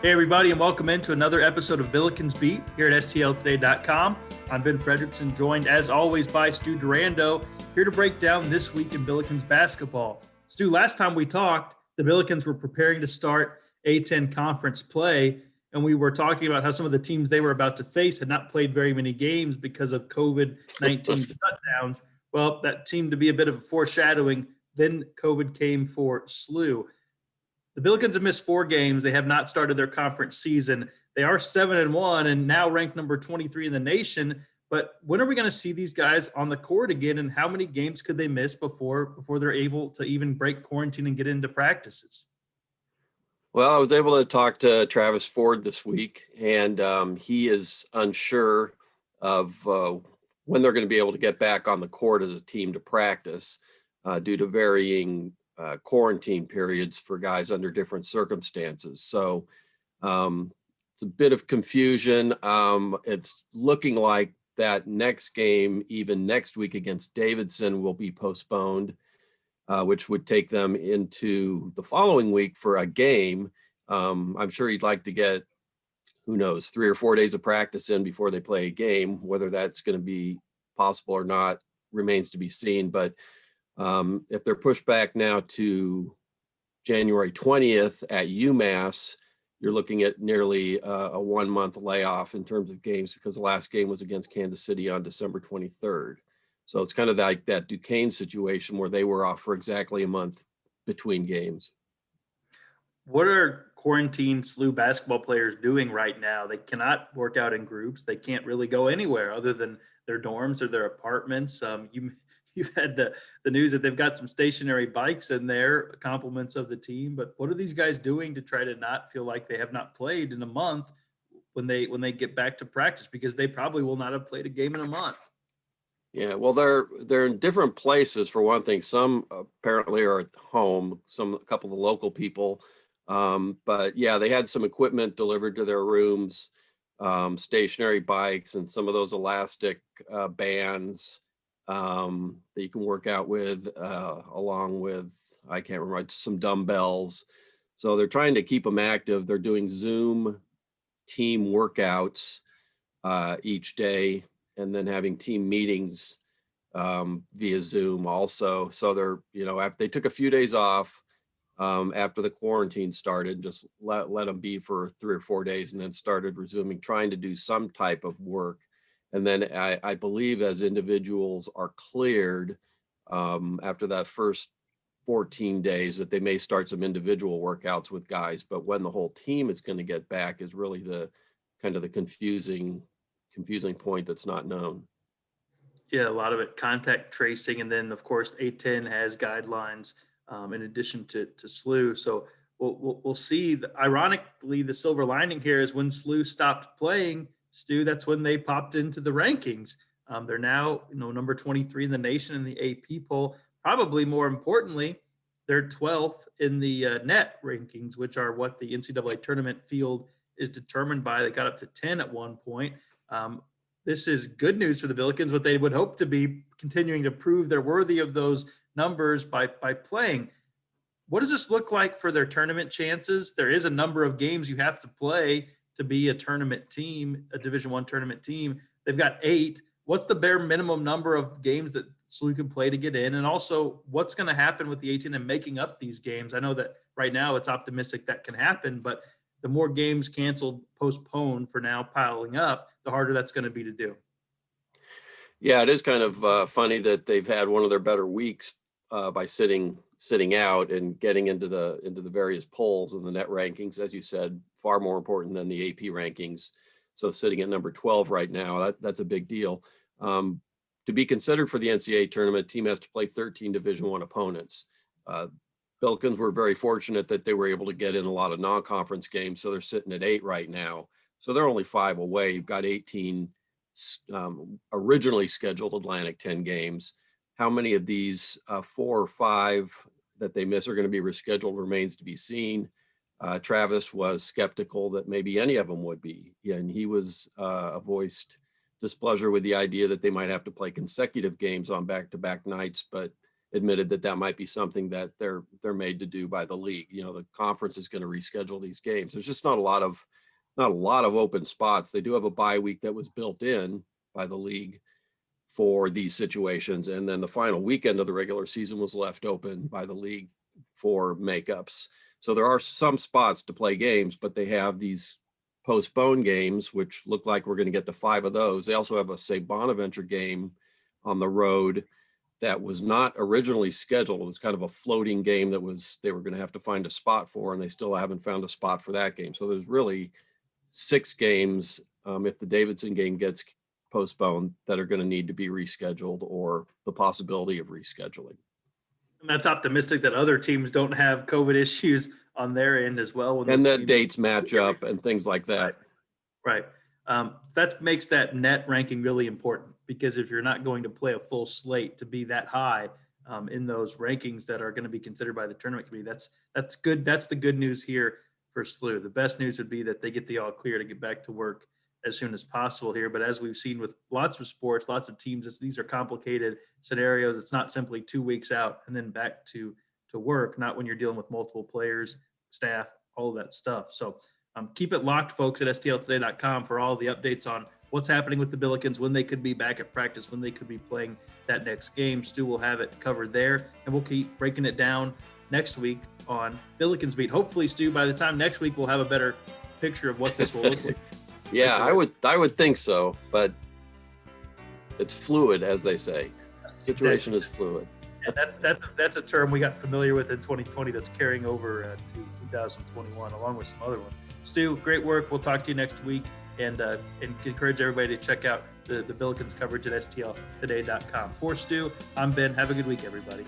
Hey, everybody, and welcome into another episode of Billikens Beat here at stltoday.com. I'm Ben Frederickson, joined as always by Stu Durando, here to break down this week in Billikens basketball. Stu, last time we talked, the Billikens were preparing to start A10 conference play, and we were talking about how some of the teams they were about to face had not played very many games because of COVID-19 shutdowns. Well, that seemed to be a bit of a foreshadowing. Then COVID came for SLU. The Billikens have missed 4 games. They have not started their conference season. They are 7-1 and now ranked number 23 in the nation. But when are we going to see these guys on the court again, and how many games could they miss before they're able to even break quarantine and get into practices? Well, I was able to talk to Travis Ford this week, and he is unsure of when they're going to be able to get back on the court as a team to practice due to varying quarantine periods for guys under different circumstances. So it's a bit of confusion. It's looking like that next game, even next week against Davidson, will be postponed, which would take them into the following week for a game. I'm sure he'd like to get, 3 or 4 days of practice in before they play a game. Whether that's going to be possible or not remains to be seen. But if they're pushed back now to January 20th at UMass, you're looking at nearly a 1-month layoff in terms of games, because the last game was against Kansas City on December 23rd. So it's kind of like that Duquesne situation where they were off for exactly a month between games. What are quarantine SLU basketball players doing right now? They cannot work out in groups. They can't really go anywhere other than their dorms or their apartments. You've had the news that they've got some stationary bikes in there, compliments of the team. But what are these guys doing to try to not feel like they have not played in a month when they get back to practice? Because they probably will not have played a game in a month. Yeah, well, they're in different places for one thing. Some apparently are at home, a couple of the local people. But yeah, they had some equipment delivered to their rooms, stationary bikes, and some of those elastic bands that you can work out with, along with, I can't remember, some dumbbells. So they're trying to keep them active. They're doing Zoom team workouts each day, and then having team meetings via Zoom also. So they're, after they took a few days off after the quarantine started, just let them be for 3 or 4 days, and then started resuming, trying to do some type of work. And then I believe as individuals are cleared after that first 14 days, that they may start some individual workouts with guys. But when the whole team is going to get back is really the kind of the confusing point that's not known. Yeah, a lot of it contact tracing. And then, of course, A10 has guidelines in addition to SLU. So we'll see. Ironically, the silver lining here is when SLU stopped playing, Stu, that's when they popped into the rankings. They're now, number 23 in the nation in the AP poll. Probably more importantly, they're 12th in the net rankings, which are what the NCAA tournament field is determined by. They got up to 10 at one point. This is good news for the Billikens, but they would hope to be continuing to prove they're worthy of those numbers by playing. What does this look like for their tournament chances? There is a number of games you have to play to be a tournament team, a Division I tournament team. They've got 8. What's the bare minimum number of games that SLU can play to get in? And also, what's going to happen with the A10 and making up these games? I know that right now it's optimistic that can happen, but the more games canceled, postponed for now piling up, the harder that's going to be to do. Yeah, it is kind of funny that they've had one of their better weeks by sitting out and getting into the various polls and the net rankings, as you said, far more important than the AP rankings. So sitting at number 12 right now, that's a big deal. To be considered for the NCAA tournament, team has to play 13 Division I opponents. Billikens were very fortunate that they were able to get in a lot of non-conference games, so they're sitting at 8 right now. So they're only 5 away. You've got 18 originally scheduled Atlantic 10 games. How many of these 4 or 5 that they miss are going to be rescheduled remains to be seen. Travis was skeptical that maybe any of them would be, and he was voiced displeasure with the idea that they might have to play consecutive games on back-to-back nights. But admitted that that might be something that they're made to do by the league. The conference is going to reschedule these games. There's just not a lot of open spots. They do have a bye week that was built in by the league for these situations. And then the final weekend of the regular season was left open by the league for makeups. So there are some spots to play games, but they have these postponed games, which look like we're going to get to 5 of those. They also have a St. Bonaventure game on the road that was not originally scheduled. It was kind of a floating game they were going to have to find a spot for, and they still haven't found a spot for that game. So there's really 6 games, if the Davidson game gets postponed, that are going to need to be rescheduled, or the possibility of rescheduling. And that's optimistic that other teams don't have COVID issues on their end as well. And that dates match up and things like that. Right. That makes that net ranking really important, because if you're not going to play a full slate to be that high in those rankings that are going to be considered by the tournament committee, that's good. That's the good news here for SLU. The best news would be that they get the all clear to get back to work as soon as possible here. But as we've seen with lots of sports, lots of teams, these are complicated scenarios. It's not simply 2 weeks out and then back to work, not when you're dealing with multiple players, staff, all of that stuff. So keep it locked, folks, at stltoday.com for all the updates on what's happening with the Billikens, when they could be back at practice, when they could be playing that next game. Stu will have it covered there, and we'll keep breaking it down next week on Billikens Beat. Hopefully, Stu, by the time next week, we'll have a better picture of what this will look like. Yeah, I would think so, but it's fluid, as they say. Situation is fluid. Yeah, that's a term we got familiar with in 2020 that's carrying over to 2021, along with some other ones. Stu, great work. We'll talk to you next week, and encourage everybody to check out the Billikens coverage at stltoday.com. For Stu, I'm Ben. Have a good week, everybody.